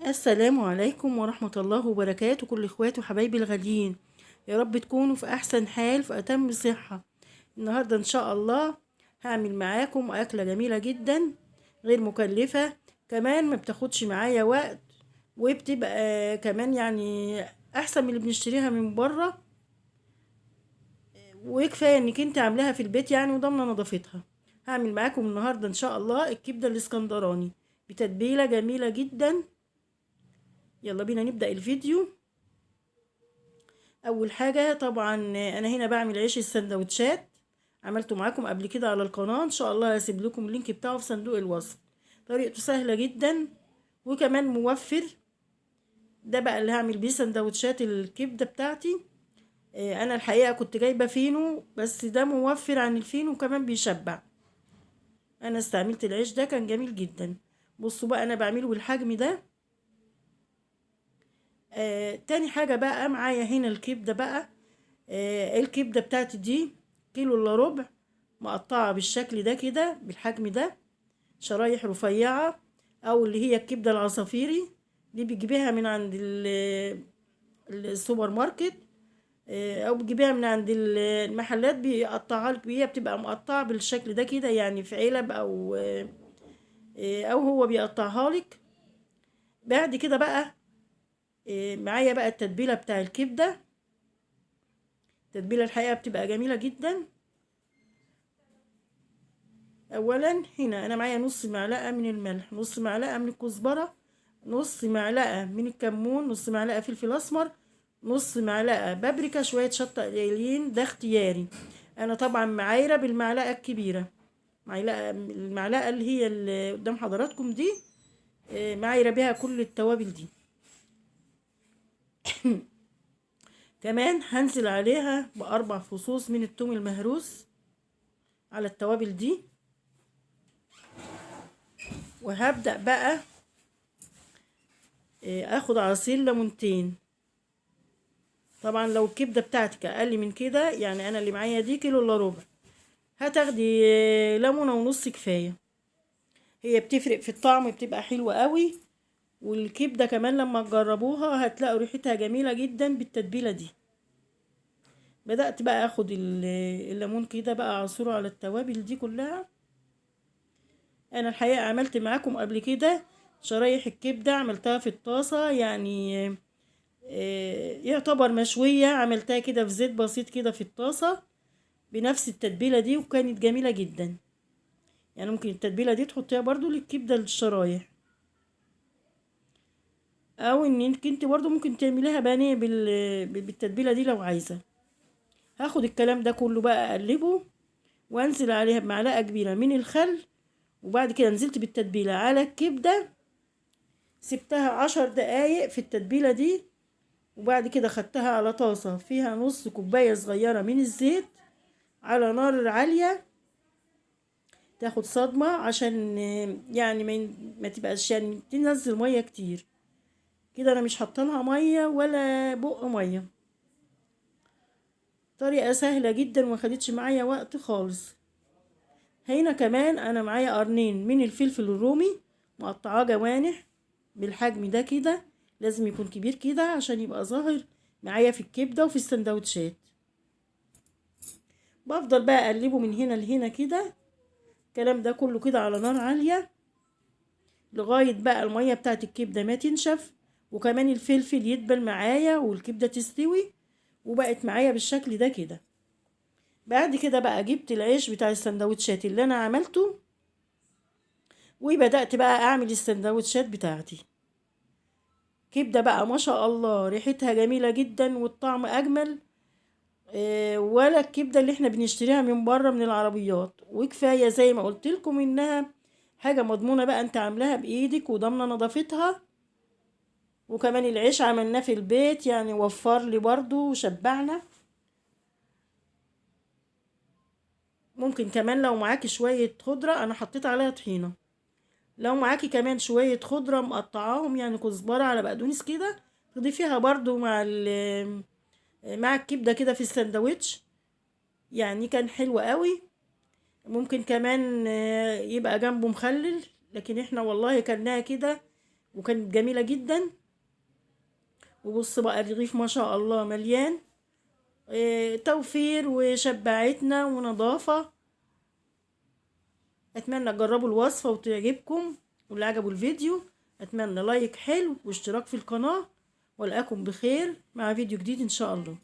السلام عليكم ورحمة الله وبركاته، كل اخواتي وحبايبي الغاليين. يا رب تكونوا في احسن حال، في اتم صحة. النهاردة ان شاء الله هعمل معاكم اكلة جميلة جدا، غير مكلفة، كمان ما بتاخدش معايا وقت، وبتبقى كمان يعني احسن من اللي بنشتريها من بره. وكفاية انك انت عاملاها في البيت يعني وضامنة نظافتها. هعمل معاكم النهاردة ان شاء الله الكبدة الاسكندراني بتتبيلة جميلة جدا. يلا بينا نبدأ الفيديو. اول حاجه طبعا انا هنا بعمل عيش السندوتشات، عملته معاكم قبل كده على القناه، ان شاء الله هسيب لكم اللينك بتاعه في صندوق الوصف. طريقته سهله جدا وكمان موفر. ده بقى اللي هعمل بيه سندوتشات الكبده بتاعتي. انا الحقيقه كنت جايبه فينو، بس ده موفر عن الفينو وكمان بيشبع. انا استعملت العيش ده كان جميل جدا. بصوا بقى انا بعمله بالحجم ده. تاني حاجه بقى معايا هنا الكبده بقى. الكبدة بتاعتي دي كيلو الا ربع، مقطعة بالشكل ده كده بالحجم ده، شرايح رفيعة، او اللي هي الكبدة العصافيري دي بتجيبيها من عند السوبر ماركت. او بتجيبيها من عند المحلات بيقطعها لك، هي بتبقى مقطعة بالشكل ده كده يعني في علب او هو بيقطعها لك. بعد كده بقى معايا بقى التتبيلة بتاع الكبدة. التتبيلة الحقيقة بتبقى جميلة جدا. اولا هنا انا معايا نص معلقه من الملح، نص معلقه من الكزبره، نص معلقه من الكمون، نص معلقه فلفل اسمر، نص معلقه بابريكا، شويه شطه قليلين، ده اختياري. انا طبعا معايره بالمعلقه الكبيره، المعلقه اللي هي اللي قدام حضراتكم دي، معايره بيها كل التوابل دي. كمان هنزل عليها باربع فصوص من الثوم المهروس على التوابل دي. وهبدأ بقى اخد عصير ليمونتين. طبعا لو الكبده بتاعتك اقل من كده، يعني انا اللي معايا دي كيلو الا ربع، هتاخدي ليمونه ونص كفايه. هي بتفرق في الطعم، بتبقى حلوه قوي. والكبده كمان لما تجربوها هتلاقوا ريحتها جميله جدا بالتتبيله دي. بدات بقى اخد الليمون كده بقى اعصره على التوابل دي كلها. انا الحقيقه عملت معاكم قبل كده شرايح الكبده، عملتها في الطاسه يعني يعتبر مشويه، عملتها كده في زيت بسيط كده في الطاسه بنفس التتبيله دي، وكانت جميله جدا. يعني ممكن التتبيله دي تحطيها برضو للكبده الشرايح، او انك انت برضو ممكن تعمليها بانيه بالتتبيله دي لو عايزه. هاخد الكلام ده كله بقى اقلبه، وانزل عليها بمعلقه كبيره من الخل. وبعد كده نزلت بالتتبيله على الكبده، سبتها 10 دقايق في التتبيله دي. وبعد كده خدتها على طاسه فيها نص كوبايه صغيره من الزيت على نار عاليه، تاخد صدمة عشان يعني ما تبقاش يعني تنزل مية كتير كده. انا مش حاطه مية ولا بق مية. طريقة سهلة جدا وما خدتش معايا وقت خالص. هنا كمان انا معايا قرنين من الفلفل الرومي، مقطعاه جوانح بالحجم ده كده، لازم يكون كبير كده عشان يبقى ظاهر معايا في الكبدة وفي السندوتشات. بفضل بقى اقلبه من هنا لهنا كده، الكلام ده كله كده على نار عالية لغاية بقى المية بتاعت الكبدة ما تنشف، وكمان الفلفل يدبل معايا والكبدة تستوي، وبقت معايا بالشكل ده كده. بعد كده بقى جبت العيش بتاع السندوتشات اللي انا عملته، وبدأت بقى اعمل السندوتشات بتاعتي. كبدة بقى ما شاء الله ريحتها جميلة جدا والطعم اجمل، ولا الكبدة اللي احنا بنشتريها من بره من العربيات. وكفاية زي ما قلت لكم انها حاجة مضمونة بقى، انت عاملاها بايدك وضامنة نظافتها. وكمان العيش عملناه في البيت يعني وفر لي برضو وشبعنا. ممكن كمان لو معاكي شوية خضرة، انا حطيت عليها طحينة، لو معاكي كمان شوية خضرة مقطعاهم يعني كزبرة على بقدونس كده، تضيفيها برضو مع الكبدة كده في السندوتش، يعني كان حلو قوي. ممكن كمان يبقى جنبه مخلل، لكن احنا والله كلناها كده وكانت جميلة جدا. وبص بقى الرغيف ما شاء الله مليان توفير وشبعتنا ونظافة. اتمنى تجربوا الوصفة وتعجبكم، واللي عجبوا الفيديو اتمنى لايك حلو واشتراك في القناة، والقاكم بخير مع فيديو جديد ان شاء الله.